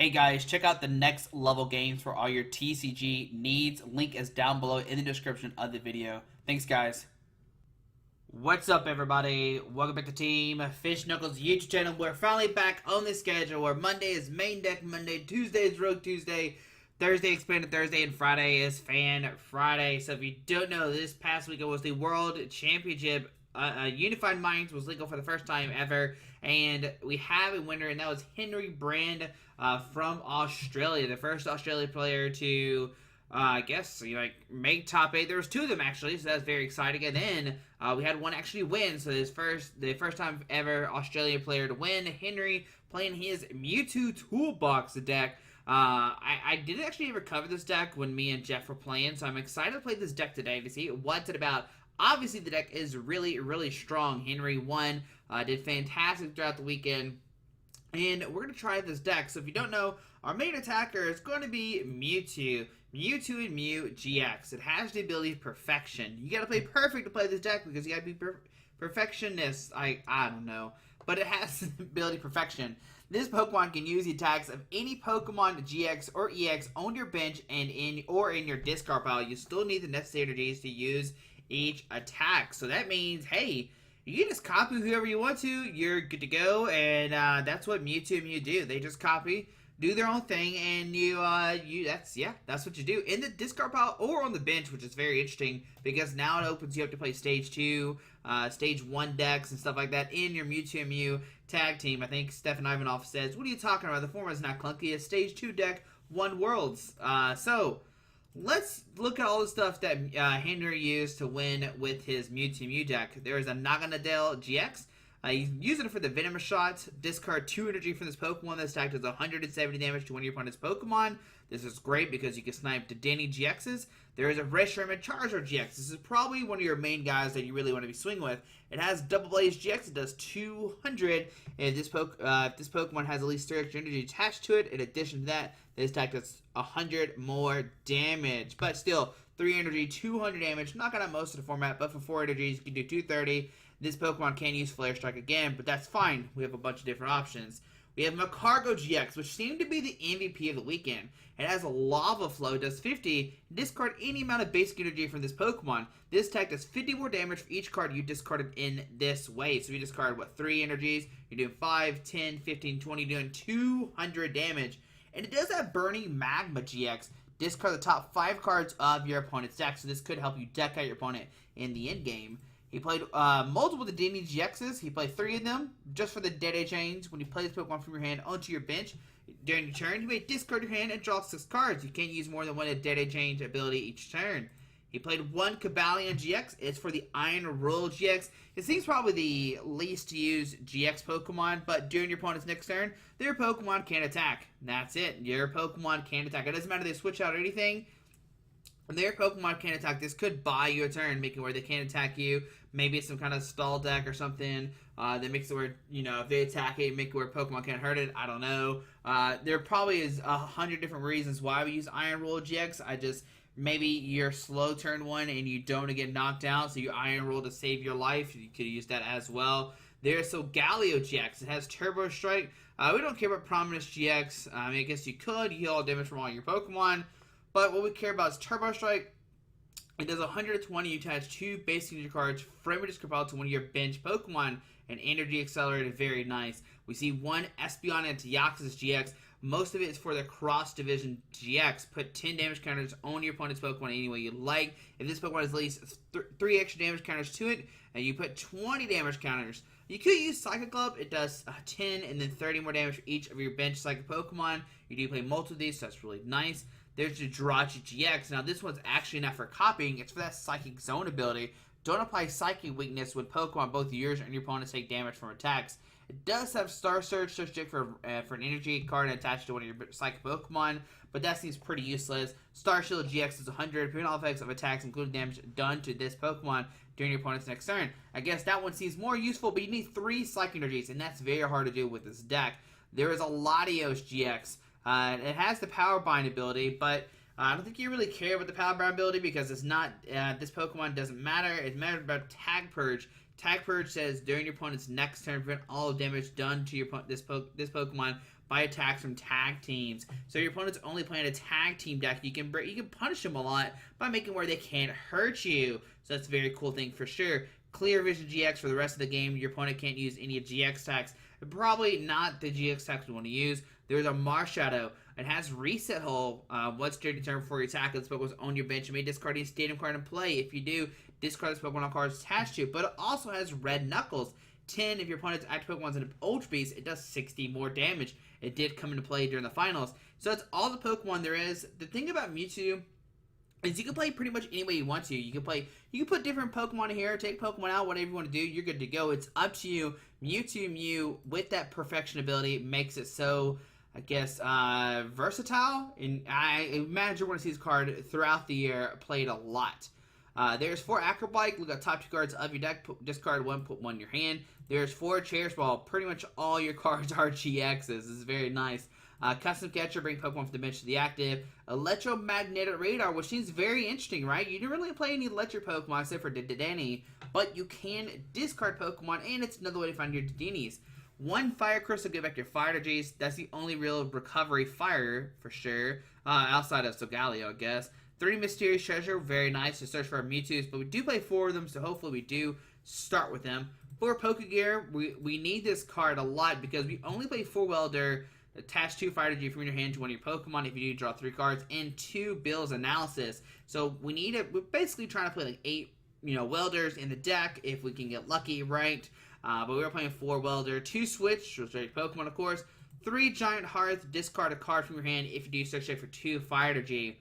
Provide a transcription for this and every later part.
Hey guys, check out the next level games for all your TCG needs. Link is down below in the description of the video. Thanks guys. What's up everybody? Welcome back to Team Fish Knuckles YouTube channel. We're finally back on the schedule where Monday is main deck Monday, Tuesday is Rogue Tuesday, Thursday Expanded Thursday, and Friday is Fan Friday. So if you don't know, this past weekend was the World Championship. Unified Minds was legal for the first time ever, and we have a winner, and that was Henry Brand from Australia, the first Australian player to, I guess, make top 8. There was 2 of them actually, so that's very exciting. And then we had one actually win, so the first time ever Australian player to win. Henry playing his Mewtwo Toolbox deck. I didn't actually ever cover this deck when me and Jeff were playing, so I'm excited to play this deck today to see what's it about. Obviously, the deck is really, really strong. Henry won, did fantastic throughout the weekend, and we're going to try this deck. So if you don't know, our main attacker is going to be Mewtwo. Mewtwo and Mew GX. It has the ability Perfection. You got to play perfect to play this deck because you got to be perfectionist. I don't know, but it has the ability Perfection. This Pokemon can use the attacks of any Pokemon GX or EX on your bench and in your discard pile. You still need the necessary energies to use each attack. So that means, hey, you can just copy whoever you want to. You're good to go, and that's what Mewtwo and Mew do. They just copy, do their own thing, and that's what you do in the discard pile or on the bench, which is very interesting because now it opens you up to play Stage 2, Stage 1 decks and stuff like that in your Mewtwo and Mew tag team. I think Stefan Ivanov says, "What are you talking about? The format is not clunky. A Stage 2 deck won Worlds." So let's look at all the stuff that Henry used to win with his Mewtwo Mew deck. There is a Naganadel GX. He's using it for the Venomous Shot. Discard 2 energy from this Pokemon. This attack does 170 damage to one of your opponent's Pokemon. This is great because you can snipe the Danny GXs. There is a Reshiram and Charizard GX. This is probably one of your main guys that you really want to be swinging with. It has Double Blaze GX. It does 200. And if this Pokemon has at least 3 extra energy attached to it, in addition to that, this attack does 100 more damage. But still, 3 energy, 200 damage. Not gonna have most of the format, but for 4 energies, you can do 230. This Pokemon can use Flare Strike again, but that's fine. We have a bunch of different options. We have Macargo GX, which seemed to be the MVP of the weekend. It has a Lava Flow, does 50. Discard any amount of basic energy from this Pokemon. This attack does 50 more damage for each card you discarded in this way. So you discard, 3 energies? You're doing 5, 10, 15, 20, doing 200 damage. And it does have Burning Magma GX. Discard the top 5 cards of your opponent's deck. So this could help you deck out your opponent in the end game. He played multiple Dedenne GXs. He played 3 of them just for the Dede Chains. When you play this Pokemon from your hand onto your bench, during your turn, you may discard your hand and draw 6 cards. You can't use more than one Dede Chain ability each turn. He played 1 Cobalion GX. It's for the Iron Roll GX. It seems probably the least used GX Pokemon, but during your opponent's next turn, their Pokemon can attack. That's it. Your Pokemon can attack. It doesn't matter if they switch out or anything. When their Pokemon can attack, this could buy you a turn, making where they can't attack you. Maybe it's some kind of stall deck or something that makes it where, if they attack it, make it where Pokemon can't hurt it. I don't know. There probably is 100 different reasons why we use Iron Roll GX. Maybe you're slow turn 1 and you don't want to get knocked out, so you Iron Roll to save your life. You could use that as well. There's Galio GX. It has Turbo Strike. We don't care about Prominence GX. I guess you could heal all damage from all your Pokemon. But what we care about is Turbo Strike. It does 120. You attach 2 basic energy cards from your discard pile to one of your bench Pokemon. And Energy Accelerator, very nice. We see 1 Espeon and Deoxys GX. Most of it is for the Cross Division GX. Put 10 damage counters on your opponent's Pokemon any way you like. If this Pokemon has at least 3 extra damage counters to it, and you put 20 damage counters. You could use Psychic Club. It does 10 and then 30 more damage for each of your bench Psychic Pokemon. You do play multiple of these, so that's really nice. There's the Jirachi GX. Now, this one's actually not for copying. It's for that Psychic Zone ability. Don't apply Psychic Weakness when Pokemon, both yours and your opponents, take damage from attacks. It does have Star Surge, so stick for an energy card attached to one of your Psychic Pokemon, but that seems pretty useless. Star Shield GX is 100. Prevent all effects of attacks, including damage done to this Pokemon during your opponent's next turn. I guess that one seems more useful, but you need 3 Psychic Energies, and that's very hard to do with this deck. There is a Latios GX. It has the Power Bind ability, but I don't think you really care about the Power Bind ability because it's not. This Pokemon doesn't matter. It matters about Tag Purge. Tag Purge says during your opponent's next turn, prevent all damage done to your this Pokemon by attacks from tag teams. So if your opponent's only playing a tag team deck, you can punish them a lot by making where they can't hurt you. So that's a very cool thing for sure. Clear Vision GX for the rest of the game. Your opponent can't use any GX attacks. Probably not the GX attacks we want to use. There's a Marshadow. It has Reset Hole. Once during the turn before you attack, this Pokemon's on your bench. You may discard any stadium card in play. If you do, discard this Pokemon cards attached to it. But it also has Red Knuckles. 10, if your opponent's active Pokemon's an Ultra Beast, it does 60 more damage. It did come into play during the finals. So that's all the Pokemon there is. The thing about Mewtwo is you can play pretty much any way you want to. You can put different Pokemon in here, take Pokemon out, whatever you want to do, you're good to go. It's up to you. Mewtwo Mew, with that perfection ability, makes it so, I guess, versatile. And I imagine we're going to see this card throughout the year played a lot. There's 4 Acrobike. Look at top 2 cards of your deck. Discard 1, put 1 in your hand. There's 4 Cherish Ball. Pretty much all your cards are GXs. This is very nice. Custom Catcher, bring Pokemon from the bench to the active. Electromagnetic Radar, which seems very interesting, right? You didn't really play any electric Pokemon except for Dedenne, but you can discard Pokemon, and it's another way to find your Dedennes. 1 Fire Crystal, get back your Fire Energies. That's the only real recovery fire, for sure, outside of Solgaleo, I guess. 3 Mysterious Treasure, very nice to search for our Mewtwo's, but we do play 4 of them, so hopefully we do start with them. 4 Pokegear, we need this card a lot because we only play 4 Welder, attach 2 Fire Energy from your hand to one of your Pokemon if you do draw 3 cards, and 2 Bill's Analysis. So we're basically trying to play like 8, Welders in the deck if we can get lucky, right? But we were playing 4 Welder, 2 Switch, which is Pokemon, of course, 3 Giant Hearth, discard a card from your hand if you do search for 2 Fire Energy.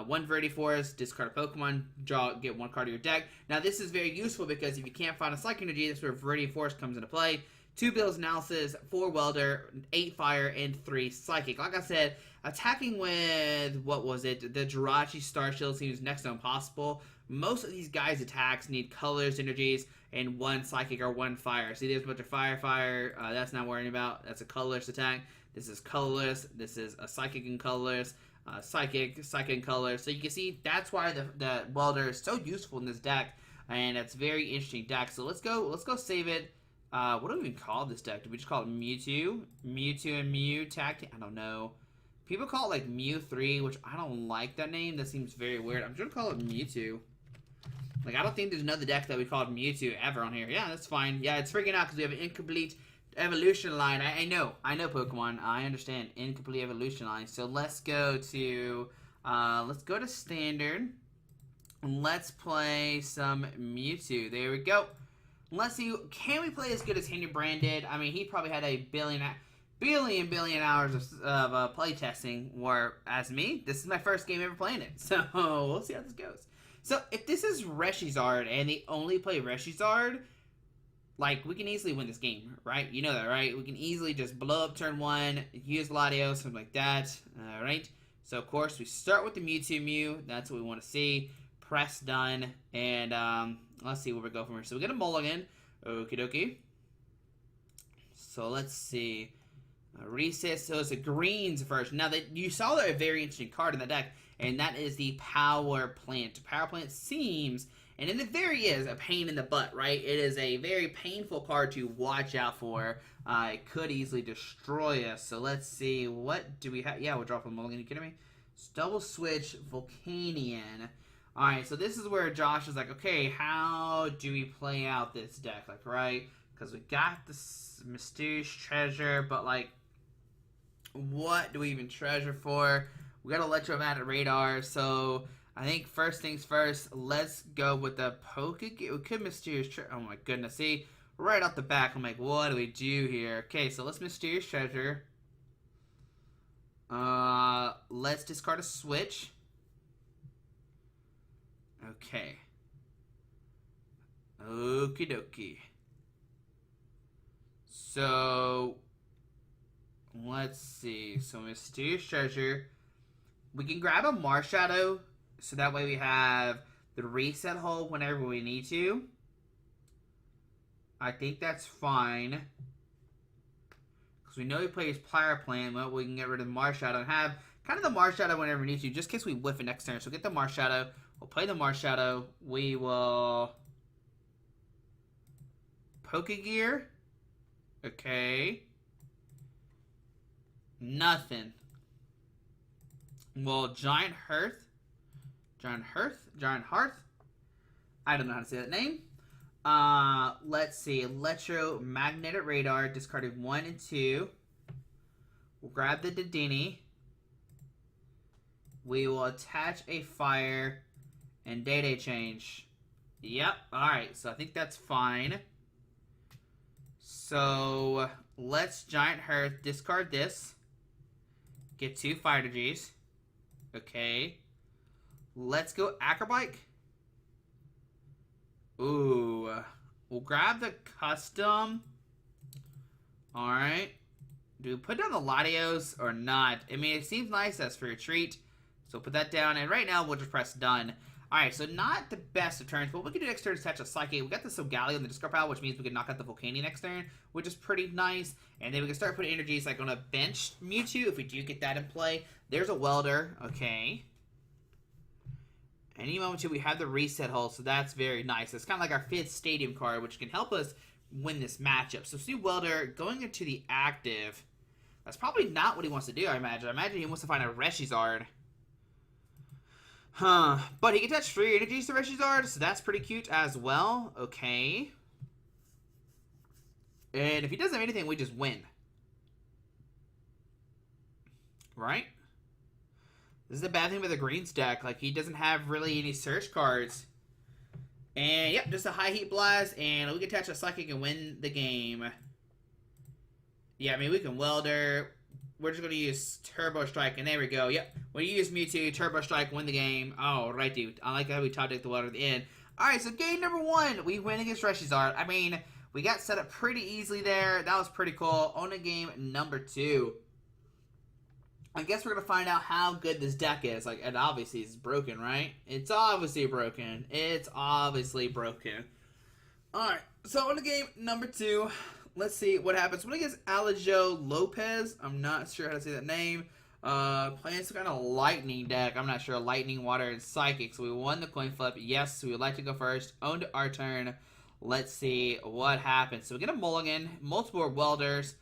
1 Verde Forest, discard a Pokemon, get 1 card of your deck. Now this is very useful because if you can't find a Psychic Energy, that's where Verde Forest comes into play. 2 Bill's Analysis, 4 Welder, 8 Fire, and 3 Psychic. Like I said, attacking with, the Jirachi Star Shield seems next to impossible. Most of these guys' attacks need colors, energies, and 1 Psychic or 1 Fire. See, there's a bunch of Fire, that's not worrying about. That's a colorless attack. This is colorless. This is a Psychic and colorless. Psychic and color. So you can see that's why the Welder is so useful in this deck, and it's a very interesting deck. So let's go save it. What do we even call this deck? Do we just call it Mewtwo and Mew tag team? I don't know. People call it like Mew 3, which I don't like that name. That seems very weird. I'm just gonna call it Mewtwo. Like, I don't think there's another deck that we called Mewtwo ever on here. Yeah, that's fine. Yeah, it's freaking out because we have an incomplete evolution line. I know Pokemon. I understand incomplete evolution line. So let's go to standard. Let's play some Mewtwo. There we go. Let's see. Can we play as good as Henry Brand did? I mean, he probably had a billion hours of play testing. Whereas me, this is my first game ever playing it. So we'll see how this goes. So if this is Reshizard and they only play Reshizard, like, we can easily win this game, right? You know that, right? We can easily just blow up turn 1, use Latios, something like that. Alright, so of course we start with the Mewtwo Mew. That's what we want to see. Press done, and let's see where we go from here. So we get a mulligan. Okie dokie. So let's see. Reset, so it's a greens version. Now, you saw a very interesting card in the deck, and that is the Power Plant. Power Plant seems... and in the very is a pain in the butt, right? It is a very painful card to watch out for. It could easily destroy us. So let's see. What do we have? Yeah, we'll drop a mulligan. Are you kidding me? Double switch Volcanion. Alright, so this is where Josh is like, okay, how do we play out this deck? Like, right? Because we got this Mysterious Treasure, but like, what do we even treasure for? We got Electromagnetic Radar, so... I think first things first, let's go with the Pokegear. We could Mysterious Treasure. Oh my goodness. See, right off the back, I'm like, what do we do here? Okay, so let's Mysterious Treasure. Let's discard a Switch. Okay. Okie dokie. So, let's see. So, Mysterious Treasure. We can grab a Marshadow. So that way we have the reset hole whenever we need to. I think that's fine. Because we know he plays Power Plant. Well, we can get rid of Marshadow and have kind of the Marshadow whenever we need to, just in case we whiff it next turn. So get the Marshadow. We'll play the Marshadow. We will... Pokegear. Okay. Nothing. Well, Giant Hearth. I don't know how to say that name. Let's see. Electromagnetic Radar, discarding 1 and 2. We'll grab the Dedenne. We will attach a fire and Day change. Yep. Alright, so I think that's fine. So let's Giant Hearth, discard this. Get 2 fire energies. Okay. Let's go Acrobike. Ooh. We'll grab the custom. Alright. Do we put down the Latios or not? I mean, it seems nice. That's for your treat. So put that down. And right now, we'll just press done. Alright, so not the best of turns, but what we can do next turn is attach a Psychic. We got the Solgaleo in the discard pile, which means we can knock out the Volcanion next turn, which is pretty nice. And then we can start putting energies like on a bench Mewtwo, if we do get that in play. There's a Welder. Okay. Any moment too, we have the reset hole, so that's very nice. It's kind of like our 5th stadium card, which can help us win this matchup. So see Welder going into the active. That's probably not what he wants to do, I imagine. I imagine he wants to find a Reshizard. Huh. But he can attach 3 energies to Reshizard, so that's pretty cute as well. Okay. And if he doesn't have anything, we just win. Right? This is the bad thing with the Greens deck. Like, he doesn't have really any search cards. And, yep, just a High Heat Blast, and we can attach a Psychic and win the game. Yeah, I mean, we can Welder. We're just going to use Turbo Strike, and there we go. Yep, when you use Mewtwo, Turbo Strike, win the game. Oh, right, dude. I like how we top deck the Welder at the end. Alright, so game number 1, we win against Reshizard. I mean, we got set up pretty easily there. That was pretty cool. On to game number 2. I guess we're going to find out how good this deck is. Like, and obviously it's broken, right? It's obviously broken. It's obviously broken. Alright, so on to game number 2. Let's see what happens. When against Alijo Lopez, I'm not sure how to say that name. Playing some kind of lightning deck. I'm not sure. Lightning, water, and psychic. So we won the coin flip. Yes, we would like to go first. On to our turn. Let's see what happens. So we get a mulligan, multiple welders.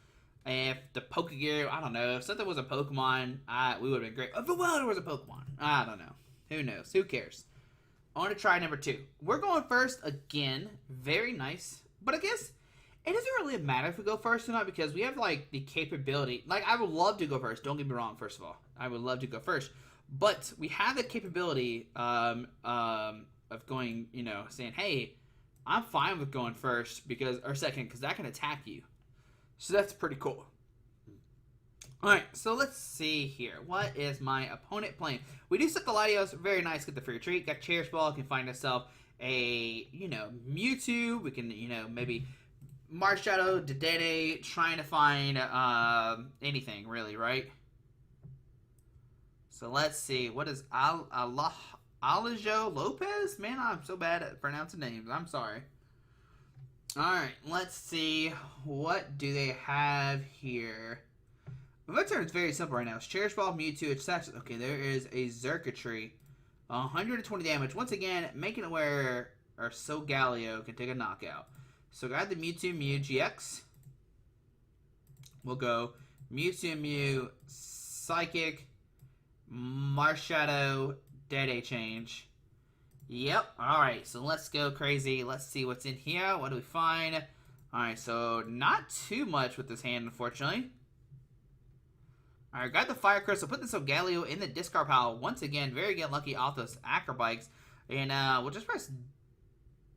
If the Pokegear, I don't know. If something was a Pokemon, we would have been great. If a welder was a Pokemon, I don't know. Who knows? Who cares? I want to try number 2. We're going first again. Very nice. But I guess it doesn't really matter if we go first or not because we have, like, the capability. Like, I would love to go first. Don't get me wrong, first of all. I would love to go first. But we have the capability of going, you know, saying, hey, I'm fine with going first because, or second because that can attack you. So that's pretty cool. Alright, so let's see here. What is my opponent playing? We do set the Latios. Very nice. Get the free retreat. Got Cherish Ball. Can find ourselves a, you know, Mewtwo. We can, you know, maybe Marshadow, Dedenne, trying to find anything, really, right? So let's see. What is Alijo Lopez? Man, I'm so bad at pronouncing names. I'm sorry. Alright, let's see. What do they have here? My turn is very simple right now. It's Cherish Ball, Mewtwo, attached. Okay, there is a Xurkitree. 120 damage. Once again, making it where our Solgaleo can take a knockout. So got the Mewtwo Mew GX. We'll go Mewtwo Mew, Psychic, Marshadow, Day change. Yep. Alright, so let's go crazy. Let's see what's in here. What do we find? Alright, so not too much with this hand, unfortunately. Alright, got the Fire Crystal. Put the Solgaleo in the discard pile. Once again, very lucky off those Acrobikes. And we'll just press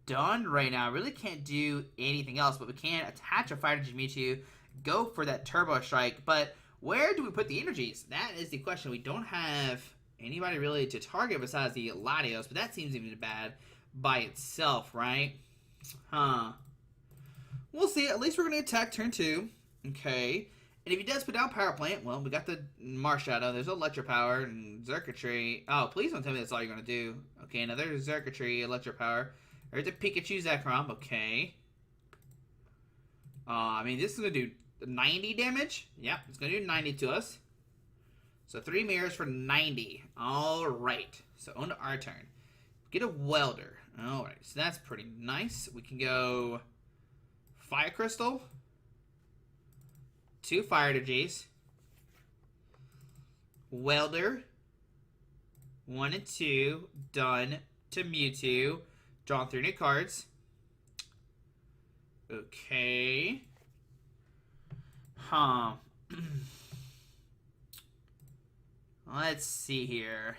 done right now. Really can't do anything else, but we can attach a Fire Energy Mewtwo, go for that Turbo Strike. But where do we put the energies? That is the question. We don't have anybody really to target besides the Latios, but that seems even bad by itself, right? Huh. We'll see. At least we're going to attack turn 2. Okay. And if he does put down Power Plant, well, we got the Marshadow. There's Electro Power and Xurkitree. Oh, please don't tell me that's all you're going to do. Okay, now there's Xurkitree, Electro Power. There's a Pikachu Zekrom. Okay. I mean, this is going to do 90 damage. Yep, it's going to do 90 to us. So 3 mirrors for 90. Alright. So on to our turn. Get a Welder. Alright, so that's pretty nice. We can go Fire Crystal. 2 Fire Energies. Welder. 1 and 2. Done to Mewtwo. Drawn 3 new cards. Okay. Huh. Let's see here.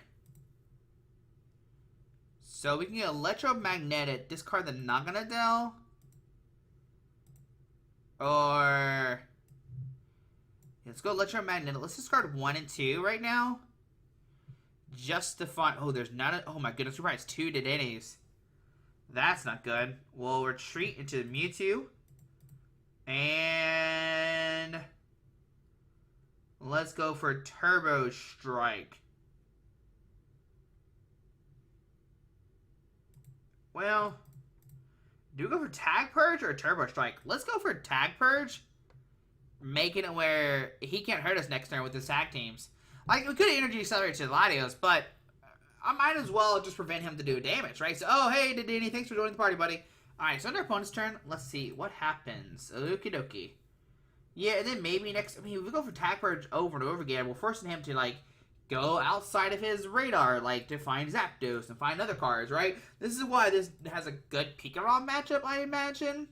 So we can get Electromagnetic, discard the Naganadel. Or let's go Electromagnetic. Let's discard 1 and 2 right now. Just to find. Oh, there's not a. Oh my goodness, we're probably 2 Dedenes. That's not good. We'll retreat into Mewtwo. And let's go for Turbo Strike. Well, do we go for Tag Purge or Turbo Strike? Let's go for Tag Purge. Making it where he can't hurt us next turn with his tag teams. Like, we could Energy Accelerate to Latios, but I might as well just prevent him to do damage, right? So, oh, hey, Dedenne, thanks for joining the party, buddy. Alright, so on our opponent's turn, let's see what happens. Okie dokie. Yeah, and then maybe next, I mean, if we go for Tag Purge over and over again, we're forcing him to, like, go outside of his radar, like, to find Zapdos and find other cards, right? This is why this has a good Pikarom matchup, I imagine.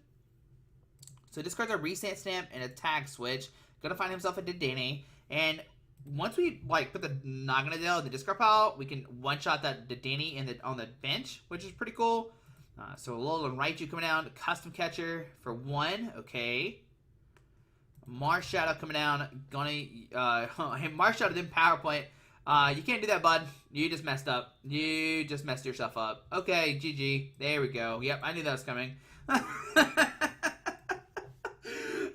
So discards a Reset Stamp and a Tag Switch. Gonna find himself a Dedenne. And once we, like, put the Naganadel in the discard pile, we can one-shot that Dedenne on the bench, which is pretty cool. So Alolan Raichu coming down, Custom Catcher for 1, okay. Marshadow coming down, gonna, Marshadow then Power Point. You can't do that, bud. You just messed up. You just messed yourself up. Okay, GG. There we go. Yep, I knew that was coming.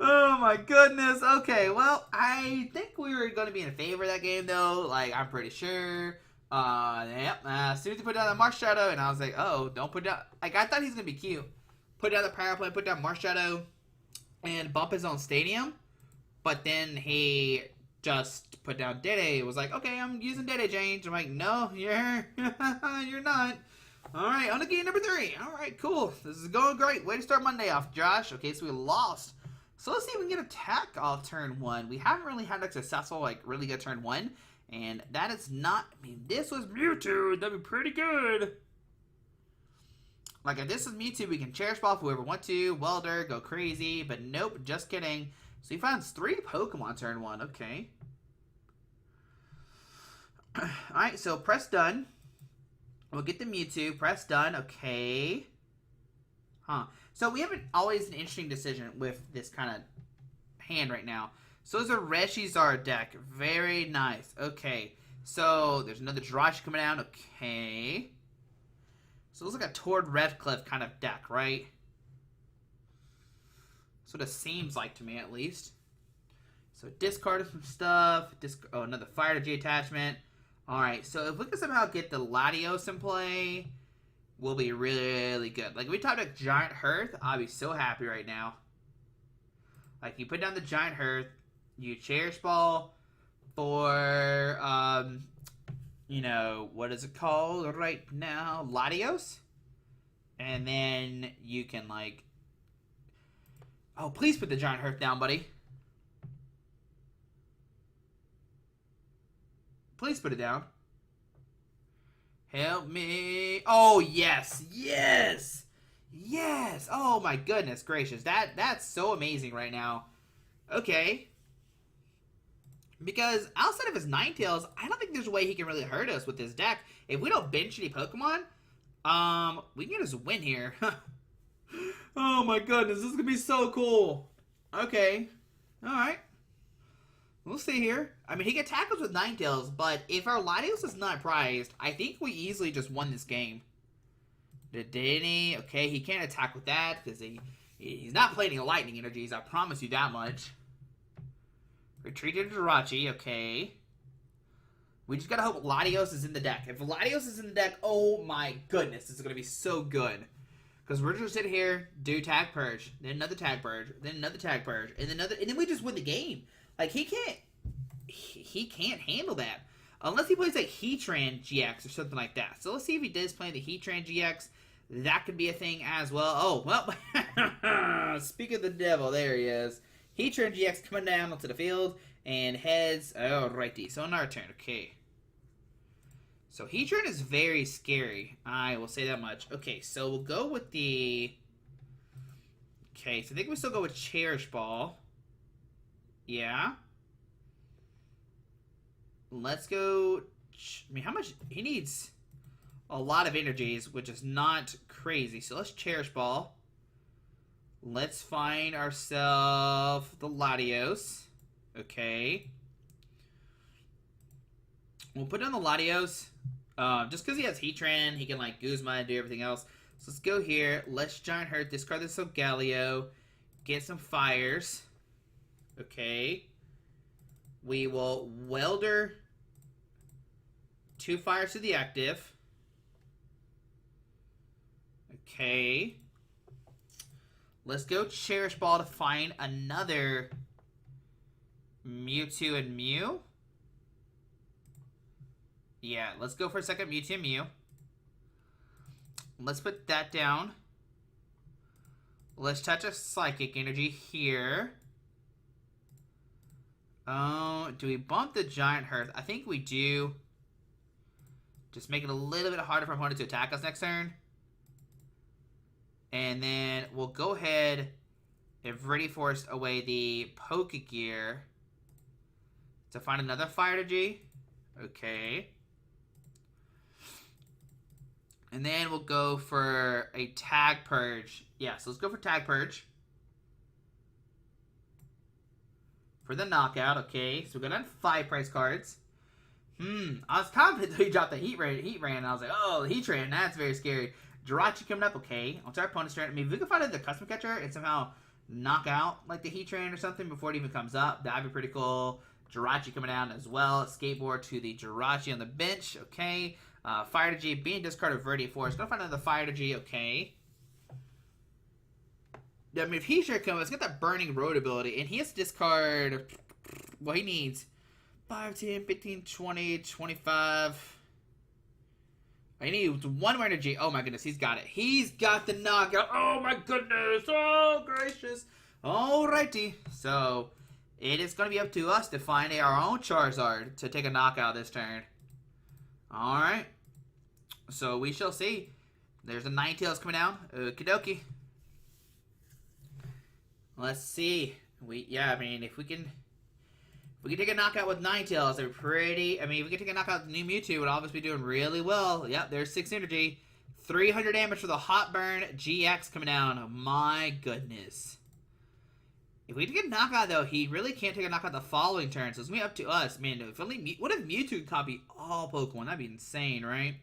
Oh my goodness. Okay, well, I think we were going to be in favor of that game, though. Like, I'm pretty sure. Yep. As soon as he put down the Marshadow, and I was like, oh, don't put down. Like, I thought he was going to be cute. Put down the Power Plant, put down Marshadow, and bump his own stadium. But then he just put down Dede. It was like, okay, I'm using Dede change. I'm like, no, you're not. All right, on to game number 3. All right, cool. This is going great. Way to start Monday off, Josh. Okay, so we lost. So let's see if we can get attack off turn 1. We haven't really had a successful, like, really good turn 1. And that is not, I mean, this was Mewtwo. That'd be pretty good. Like, if this is Mewtwo, we can Cherish Ball if we ever want to. Welder, go crazy. But nope, just kidding. So he finds 3 Pokemon turn 1. Okay. Alright, so press done. We'll get the Mewtwo. Press done. Okay. Huh. So we have always an interesting decision with this kind of hand right now. So there's a Reshizar deck. Very nice. Okay. So there's another Jirachi coming down. Okay. So it looks like a Tord Redcliffe kind of deck, right? That's what it seems like to me, at least. So discard some stuff. Oh, another Fire Energy attachment. Alright, so if we can somehow get the Latios in play, we'll be really good. Like, if we top deck Giant Hearth, I'll be so happy right now. Like, you put down the Giant Hearth, you Cherish Ball for, you know, what is it called right now? Latios? And then you can, like... Oh, please put the Giant Hearth down, buddy. Please put it down. Help me. Oh, yes. Yes. Yes. Oh, my goodness gracious. That's so amazing right now. Okay. Because outside of his Ninetales, I don't think there's a way he can really hurt us with this deck. If we don't bench any Pokemon, we can just win here. Oh, my goodness. This is going to be so cool. Okay. All right. We'll see here. I mean, he can tackle us with Ninetales, but if our Latios is not prized, I think we easily just won this game. Dedenne, okay, he can't attack with that because he's not playing any Lightning Energies, I promise you that much. Retreated to Jirachi, okay. We just gotta hope Latios is in the deck. If Latios is in the deck, oh my goodness, this is gonna be so good. Because we're just sit here, do Tag Purge, then another Tag Purge, then another Tag Purge, and then another, and then we just win the game. Like, he can't handle that. Unless he plays like Heatran GX or something like that. So let's see if he does play the Heatran GX. That could be a thing as well. Oh, well, speak of the devil, there he is. Heatran GX coming down onto the field. And heads, oh, righty. So on our turn, okay. So Heatran is very scary. I will say that much. Okay, so we'll go with the... Okay, so I think we still go with Cherish Ball. Yeah. Let's go... I mean, how much... He needs a lot of energies, which is not crazy. So let's Cherish Ball. Let's find ourselves the Latios. Okay. We'll put down the Latios. Just because he has Heatran, he can like Guzma and do everything else. So let's go here. Let's Giant Hurt. Discard this Solgaleo. Get some fires. Okay. We will Welder 2 fires to the active. Okay. Let's go Cherish Ball to find another Mewtwo and Mew. Yeah, let's go for a second Mewtwo and Mew. Let's put that down. Let's touch a Psychic Energy here. Oh, do we bump the Giant Hearth? I think we do. Just make it a little bit harder for opponent to attack us next turn. And then we'll go ahead and Ready Force away the Pokegear to find another Fire Energy. Okay. And then we'll go for a Tag Purge. Yeah, so let's go for Tag Purge. For the knockout, okay. So we got on 5 price cards. I was confident until he dropped the Heatran, and I was like, oh, the Heatran, that's very scary. Jirachi coming up, okay. Onto our opponent's turn. I mean, if we can find the Custom Catcher and somehow knock out like the Heatran or something before it even comes up, that'd be pretty cool. Jirachi coming down as well. Skateboard to the Jirachi on the bench, okay. Fire Energy being discarded of Verdi Force. Gonna find another Fire Energy, okay. I mean, if Heatran comes, it's got that Burning Road ability, and he has to discard. Well, he needs 5, 10, 15, 20, 25. I need 1 more energy. Oh my goodness, he's got it. He's got the knockout. Oh my goodness. Oh gracious. Alrighty. So, it is going to be up to us to find our own Charizard to take a knockout this turn. Alright. So, we shall see. There's the Ninetales coming down. Okie dokie. Let's see. I mean, if we can take a knockout with Ninetales, they're pretty... I mean, if we can take a knockout with new Mewtwo, it would obviously be doing really well. Yep, there's 6 energy. 300 damage for the Hot Burn GX coming down. Oh, my goodness. If we take a knockout, though, he really can't take a knockout the following turn, so it's going to be up to us. Man, what if Mewtwo could copy all Pokemon? That'd be insane, right?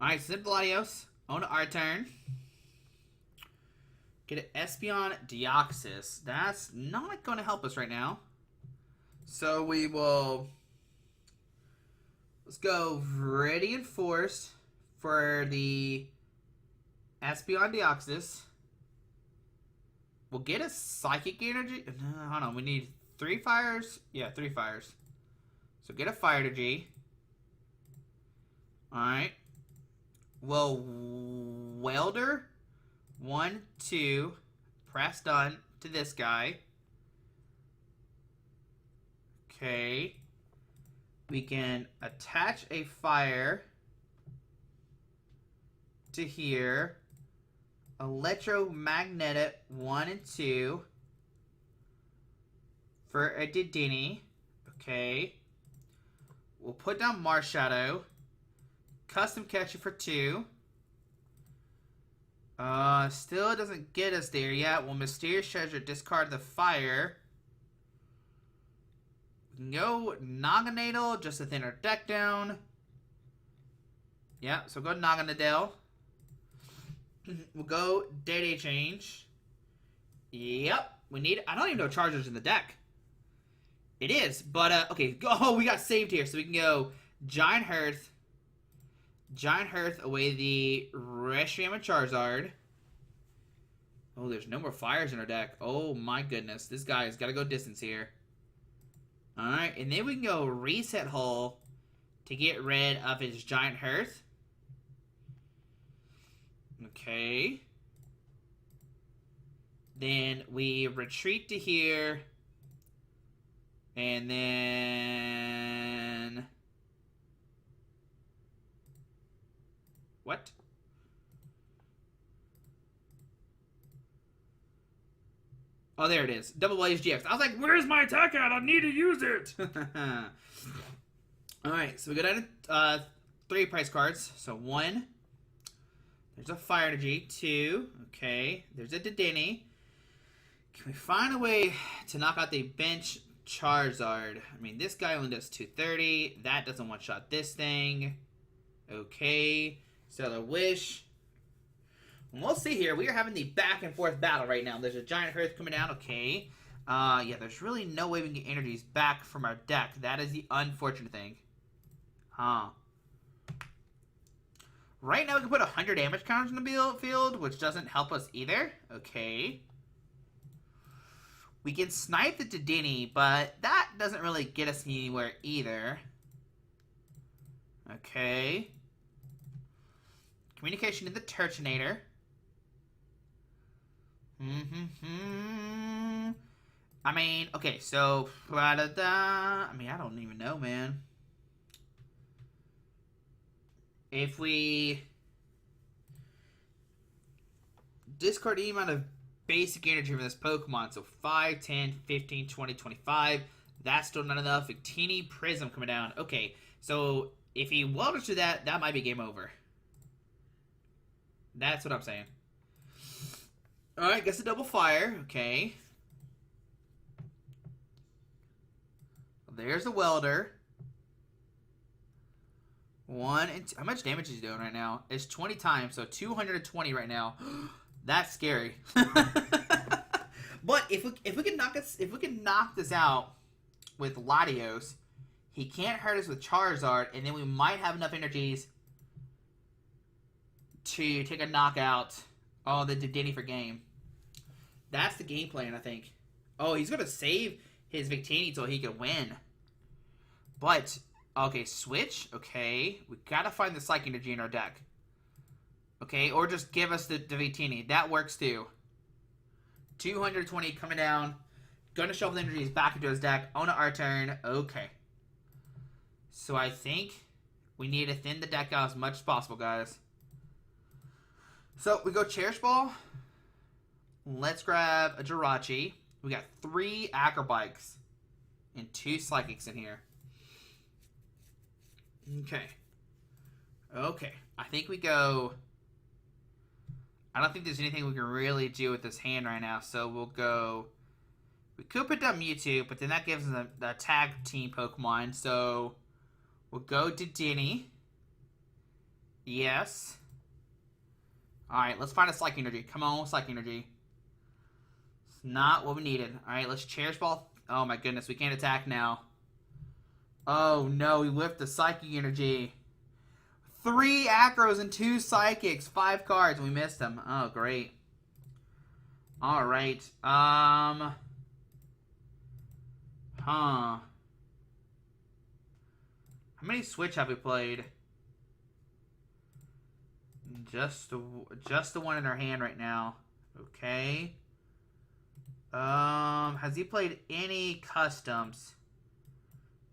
Alright, Snip the Latios. On to our turn. Get an Espeon Deoxys. That's not going to help us right now. So we will... Let's go Ready and Force for the Espeon Deoxys. We'll get a Psychic Energy. No, hold on. We need 3 fires. Yeah, 3 fires. So get a Fire Energy. Alright. We'll Welder 1, 2. Press done to this guy. Okay. We can attach a fire to here. Electromagnetic 1 and 2 for a Dedenne. Okay. We'll put down Marshadow. Custom Catcher for 2. Still doesn't get us there yet. We'll Mysterious Treasure, discard the fire. We can go Naganadel just to thin our deck down. Yeah, so go Naganadel. We'll go Day Change. Yep, we need... I don't even know Chargers in the deck. It is, but, okay. Oh, we got saved here, so we can go Giant Hearth. Giant Hearth away the Reshiram and Charizard. Oh, there's no more fires in our deck. Oh, my goodness. This guy's got to go distance here. Alright, and then we can go Reset Hole to get rid of his Giant Hearth. Okay. Then we retreat to here. And then... What? Oh, there it is. Double Blaze GX. I was like, where's my attack at? I need to use it. Alright, so we go down to 3 price cards. So 1. There's a Fire Energy. 2. Okay. There's a Dedenne. Can we find a way to knock out the bench Charizard? I mean, this guy only does 230. That doesn't one-shot this thing. Okay. Stellar Wish. And we'll see here. We are having the back and forth battle right now. There's a Giant Hearth coming down. Okay. Yeah, there's really no way we can get energies back from our deck. That is the unfortunate thing. Huh. Right now we can put 100 damage counters in the field, which doesn't help us either. Okay. We can snipe the Dedenne, but that doesn't really get us anywhere either. Okay. Communication in the Turtonator. I mean, okay, so... I mean, I don't even know, man. If we... discard any amount of basic energy from this Pokemon, so 5, 10, 15, 20, 25, that's still not enough. Victini Prism coming down. Okay, so if he welders to that, that might be game over. That's what I'm saying. Alright, gets a double fire. Okay. There's the welder. 1 and 2. How much damage is he doing right now? It's 20 times, so 220 right now. That's scary. But if we can knock this out with Latios, he can't hurt us with Charizard, and then we might have enough energies to take a knockout. Oh, the Dedenne for game. That's the game plan, I think. Oh, he's gonna save his Victini till he can win. But okay, switch. Okay, we gotta find the Psychic Energy in our deck. Okay, or just give us the Victini. That works too. 220 coming down. Gonna shuffle the energies back into his deck. On our turn. Okay. So I think we need to thin the deck out as much as possible, guys. So we go Cherish Ball. Let's grab a Jirachi. We got 3 Acrobikes and 2 Psychics in here. Okay. Okay. I think we go... I don't think there's anything we can really do with this hand right now, so we'll go... We could put down Mewtwo, but then that gives us the tag team Pokemon, so... We'll go Dedenne. Yes. Alright, let's find a Psychic Energy. Come on, Psychic Energy. It's not what we needed. Alright, let's Cherish Ball. Oh my goodness, we can't attack now. Oh no, we whiffed the Psychic Energy. 3 Acros and 2 Psychics. 5 cards, and we missed them. Oh, great. Alright. Huh. How many Switch have we played? Just the one in our hand right now. Okay. Has he played any customs?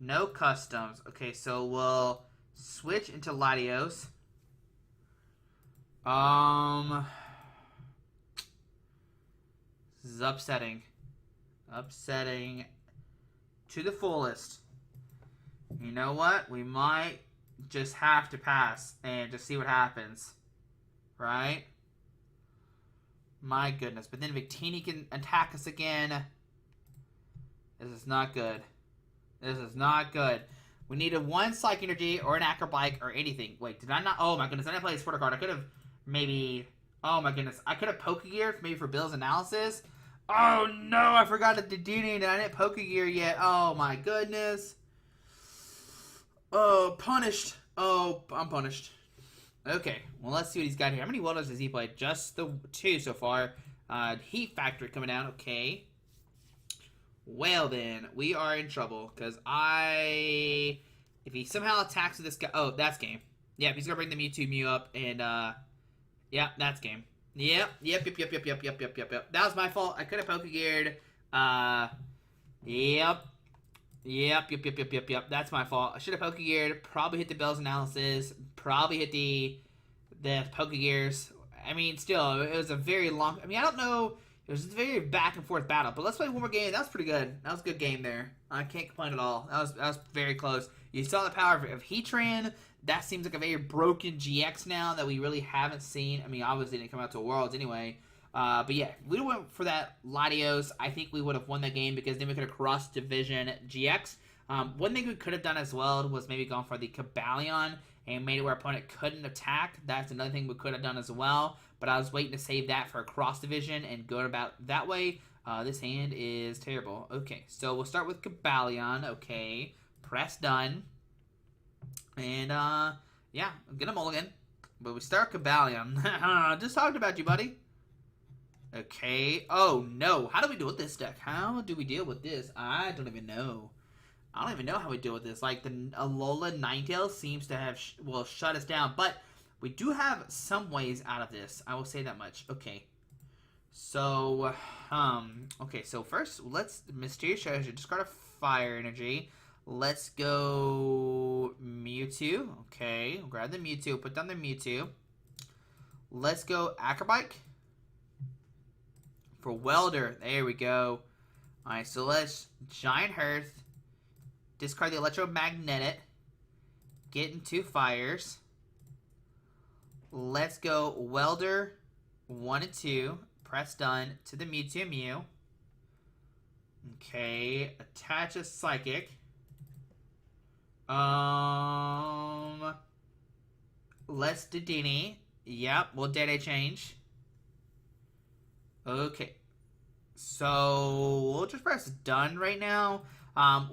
No customs. Okay, so we'll switch into Latios. This is upsetting. Upsetting to the fullest. You know what? We might just have to pass and just see what happens. Right? My goodness. But then Victini can attack us again. This is not good. This is not good. We needed 1 Psychic Energy or an Acrobike or anything. Wait, did I not? Oh my goodness, I didn't play a Sporter card. I could have maybe... Oh my goodness. I could have Pokegear maybe for Bill's analysis. Oh no, I forgot the Dedenne and I didn't Pokegear yet. Oh my goodness. Oh, punished. Oh, I'm punished. Okay, well let's see what he's got here. How many welders has he played? Just the 2 so far. Heat Factory coming down. Okay. Well then, we are in trouble. Because if he somehow attacks this guy... Oh, that's game. Yep, he's going to bring the Mewtwo Mew up. And, yeah, that's game. Yep. That was my fault. I could have Pokegeared. Yep. Yep. That's my fault. I should have Pokegeared. Probably hit the Bell's Analysis. Probably hit the Pokegears. I mean, still, it was a very long... I mean, I don't know... It was a very back and forth battle. But let's play one more game. That was pretty good. That was a good game there. I can't complain at all. That was very close. You saw the power of Heatran. That seems like a very broken GX now that we really haven't seen. I mean, obviously it didn't come out to Worlds anyway. But yeah, if we went for that Latios, I think we would have won the game because then we could have crossed Division GX. One thing we could have done as well was maybe gone for the Cobalion and made it where our opponent couldn't attack. That's another thing we could have done as well. But I was waiting to save that for a cross division and go about that way. This hand is terrible. Okay, so we'll start with Cobalion. Okay, press done. And, yeah, get a mulligan. But we start Cobalion. Just talked about you, buddy. Okay. Oh, no. How do we deal with this deck? How do we deal with this? I don't even know. I don't even know how we deal with this. Like, the Alola Ninetales seems to have, shut us down. But we do have some ways out of this. I will say that much. Okay. So, okay. So, first, let's Mysterious Treasure. Discard a Fire Energy. Let's go Mewtwo. Okay. We'll grab the Mewtwo. Put down the Mewtwo. Let's go Acrobike. For Welder. There we go. Alright, so let's Giant Hearth. Discard the Electromagnetic. Get into Fires. Let's go Welder 1 and 2. Press done to the Mewtwo and Mew. Okay. Attach a Psychic. Let's Dedenne. Yep, we'll Dede change. Okay. So we'll just press done right now.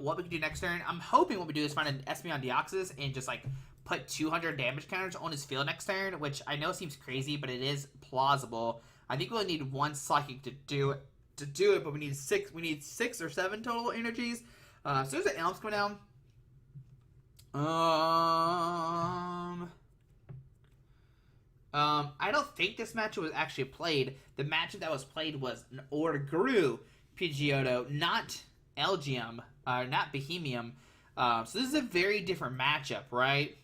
What we can do next turn, I'm hoping what we do is find an Espeon Deoxys and just like put 200 damage counters on his field next turn, which I know seems crazy, but it is plausible. I think we'll need one Psychic to do it, but we need 6 or 7 total energies. So there's an Elms coming down. I don't think this matchup was actually played. The matchup that was played was an Orgrew Pidgeotto, not Elgium, not Bohemium. So this is a very different matchup, right?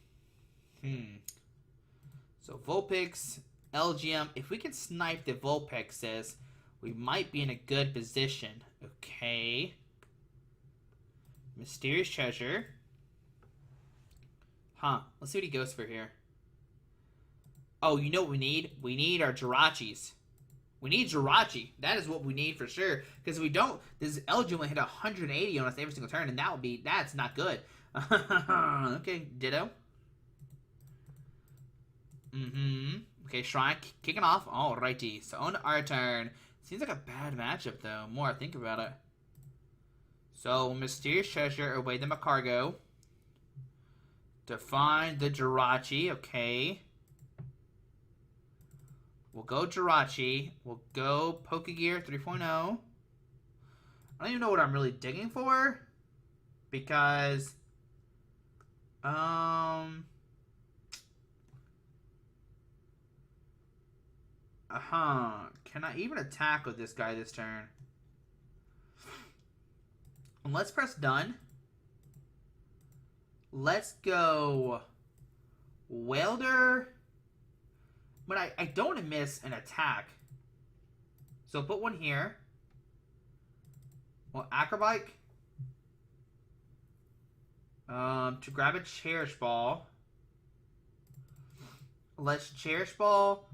So Vulpix, Elgium. If we can snipe the Vulpixes, we might be in a good position. Okay. Mysterious Treasure. Let's see what he goes for here. Oh, you know what we need? We need our Jirachis. We need Jirachi. That is what we need for sure. Because if we don't, this Elgium will hit 180 on us every single turn, and that's not good. Okay, Ditto. Okay, Shrine kicking off. Alrighty. So on our turn. Seems like a bad matchup though, more I think about it. So Mysterious Treasure, away the Macargo. Define the Jirachi, okay. We'll go Jirachi. We'll go Pokegear 3.0. I don't even know what I'm really digging for. Because... Can I even attack with this guy this turn? And let's press done. Let's go Welder. But I don't want to miss an attack. So put one here. Well, Acrobike. To grab a Cherish Ball. Let's Cherish Ball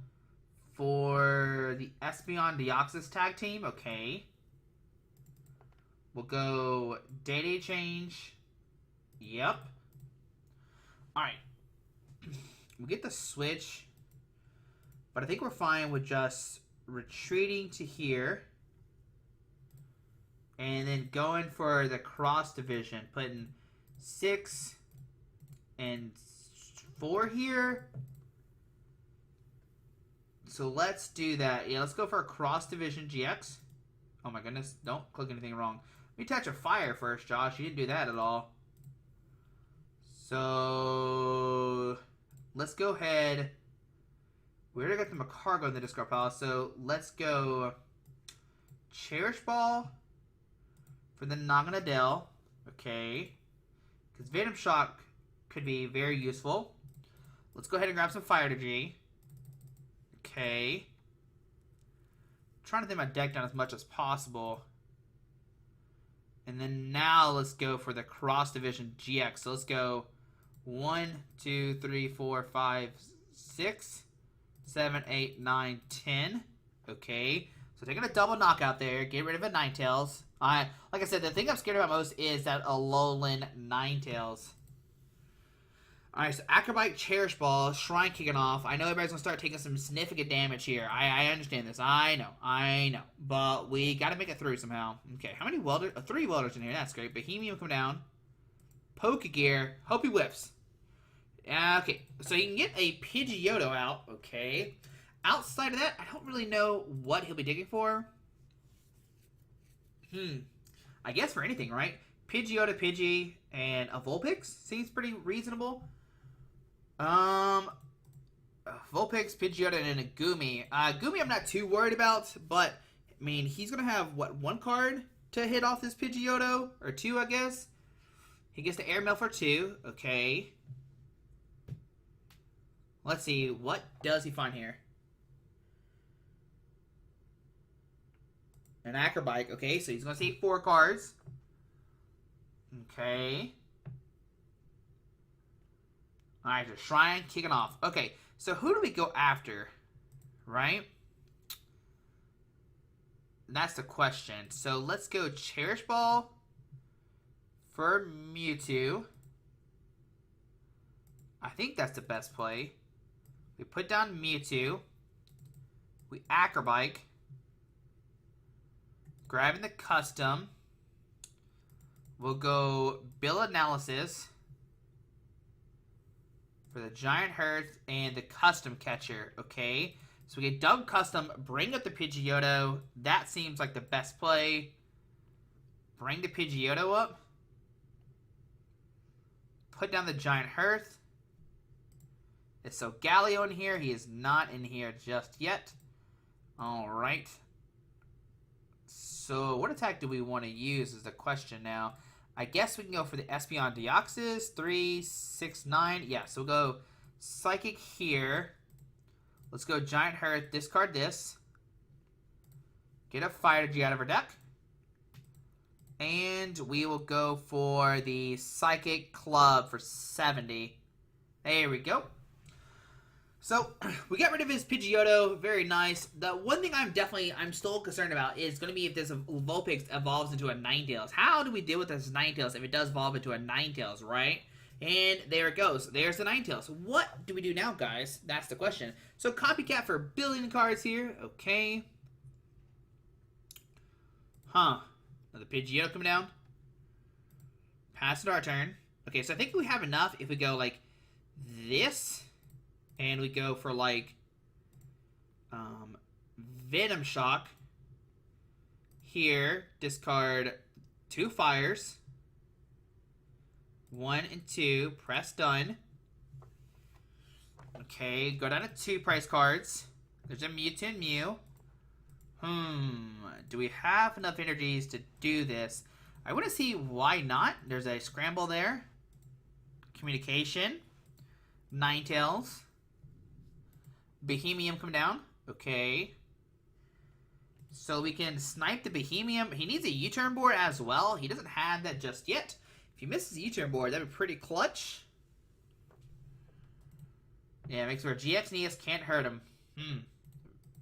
for the Espeon Deoxys tag team. Okay. We'll go Dede change. Yep. Alright. We'll get the switch. But I think we're fine with just retreating to here. And then going for the cross division. Putting 6 and 4 here. So let's do that. Yeah, let's go for a cross division GX. Oh my goodness. Don't click anything wrong. Let me touch a fire first, Josh. You didn't do that at all. So let's go ahead. We already got the Macargo in the discard pile, so let's go Cherish Ball for the Naganadel. Okay. Because Venom Shock could be very useful. Let's go ahead and grab some Fire Energy. Okay. I'm trying to thin my deck down as much as possible. And then now let's go for the Cross Division GX. So let's go 1, 2, 3, 4, 5, 6, 7, 8, 9, 10. Okay. So taking a double knockout there. Get rid of a Ninetales. Like I said, the thing I'm scared about most is that Alolan Ninetales. Alright, so Acrobite, Cherish Ball, Shrine kicking off. I know everybody's going to start taking some significant damage here. I understand this. I know. But we got to make it through somehow. Okay, how many welders? 3 welders in here. That's great. Bohemian come down. Pokegear. Hope he whiffs. Okay, so you can get a Pidgeotto out. Okay. Outside of that, I don't really know what he'll be digging for. I guess for anything, right? Pidgeotto, Pidgey, and a Vulpix seems pretty reasonable. Vulpix, Pidgeotto, and a Goomy. Goomy I'm not too worried about, but, I mean, he's going to have, what, 1 card to hit off this Pidgeotto? Or 2, I guess? He gets the Airmail for 2. Okay. Let's see. What does he find here? An Acrobike. Okay, so he's going to see 4 cards. Okay. Alright, so Shrine kicking off. Okay, so who do we go after? Right? That's the question. So let's go Cherish Ball for Mewtwo. I think that's the best play. We put down Mewtwo. We Acrobike. Grabbing the custom. We'll go Bill Analysis for the Giant Hearth and the Custom Catcher. Okay. So we get double custom, bring up the Pidgeotto. That seems like the best play. Bring the Pidgeotto up. Put down the Giant Hearth. Is so Galio in here? He is not in here just yet. Alright. So what attack do we want to use is the question now. I guess we can go for the Espeon Deoxys. 3, 6, 9. Yeah, so we'll go Psychic here. Let's go Giant Hearth. Discard this. Get a Fire Energy out of our deck. And we will go for the Psychic Club for 70. There we go. So, we got rid of his Pidgeotto. Very nice. The one thing I'm still concerned about is going to be if this Vulpix evolves into a Ninetales. How do we deal with this Ninetales if it does evolve into a Ninetales, right? And there it goes. There's the Ninetales. What do we do now, guys? That's the question. So, Copycat for a billion cards here. Okay. Another Pidgeotto coming down. Pass it our turn. Okay, so I think we have enough if we go like this. And we go for like Venom Shock. Here, discard 2 fires. 1 and 2. Press done. Okay, go down to 2 price cards. There's a Mewtwo and Mew. Do we have enough energies to do this? I want to see why not. There's a Scramble there. Communication. Ninetales. Bohemian come down. Okay. So we can snipe the Bohemian. He needs a U-turn board as well. He doesn't have that just yet. If he misses the U-turn board, that'd be pretty clutch. Yeah, makes where GX and ES can't hurt him.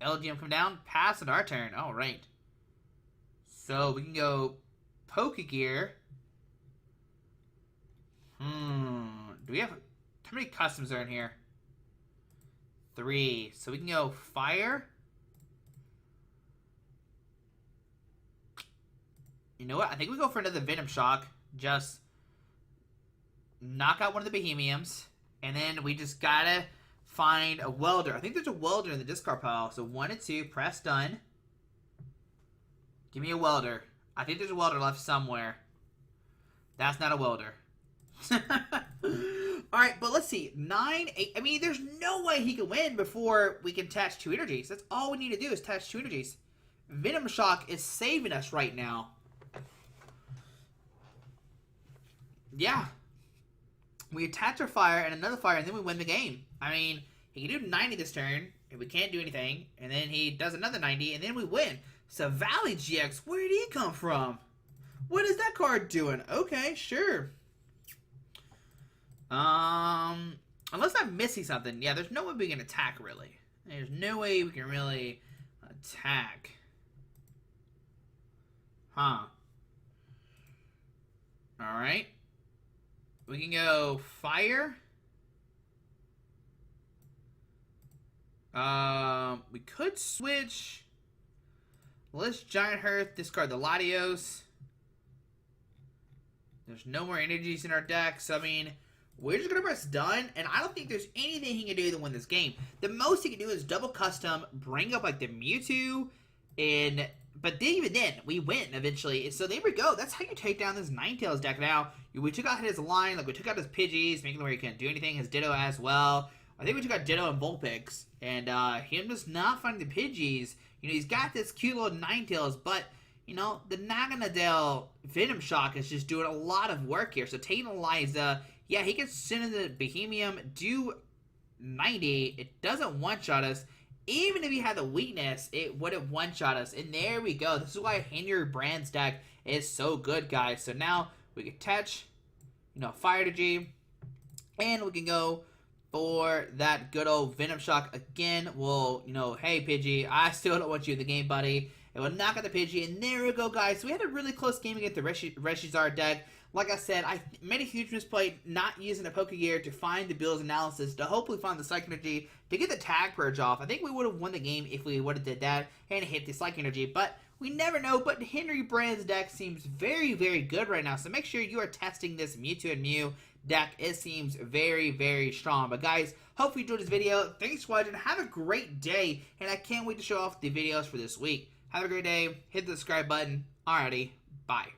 LGM come down. Pass it our turn. Alright. So we can go Pokegear. Do we have... How many customs are in here? 3. So we can go Fire. You know what? I think we go for another Venom Shock. Just knock out one of the Bohemians. And then we just gotta find a Welder. I think there's a Welder in the discard pile. So 1 and 2. Press done. Give me a Welder. I think there's a Welder left somewhere. That's not a Welder. Alright, but let's see. 9, 8. I mean, there's no way he can win before we can attach 2 energies. That's all we need to do is attach 2 energies. Venom Shock is saving us right now. yeah, we attach our fire and another fire, and then we win the game. I mean, he can do 90 this turn, and we can't do anything, and then he does another 90, and then we win. So Valley GX, where did he come from? What is that card doing? Okay, sure. Unless I'm missing something. Yeah, there's no way we can attack, really. There's no way we can really attack. Huh. Alright. We can go fire. We could switch. Let's Giant Hearth, discard the Latios. There's no more energies in our deck, so I mean, we're just gonna press done, and I don't think there's anything he can do to win this game. The most he can do is double custom, bring up like the Mewtwo, but then even then, we win eventually. So there we go. That's how you take down this Ninetales deck. Now, we took out his line, like we took out his Pidgeys, making it where he can't do anything. His Ditto as well. I think we took out Ditto and Vulpix, and him just not finding the Pidgeys. You know, he's got this cute little Ninetales, but you know, the Naganadel Venom Shock is just doing a lot of work here. So taking Eliza, yeah, he can send in the Bohemian, do 90. It doesn't one-shot us. Even if he had the weakness, it would have one-shot us. And there we go. This is why Henry Brand's deck is so good, guys. So now we can touch, you know, Fire Energy. And we can go for that good old Venom Shock again. We'll, you know, hey, Pidgey, I still don't want you in the game, buddy. It will knock out the Pidgey, and there we go, guys. So we had a really close game against the Reshizar deck. Like I said, I made a huge misplay not using a Pokegear to find the Bill's analysis, to hopefully find the Psych Energy, to get the Tag Purge off. I think we would have won the game if we would have did that and hit the Psych Energy, but we never know. But Henry Brand's deck seems very, very good right now, so make sure you are testing this Mewtwo and Mew deck. It seems very, very strong. But guys, hope you enjoyed this video. Thanks for watching. Have a great day, and I can't wait to show off the videos for this week. Have a great day. Hit the subscribe button. Alrighty. Bye.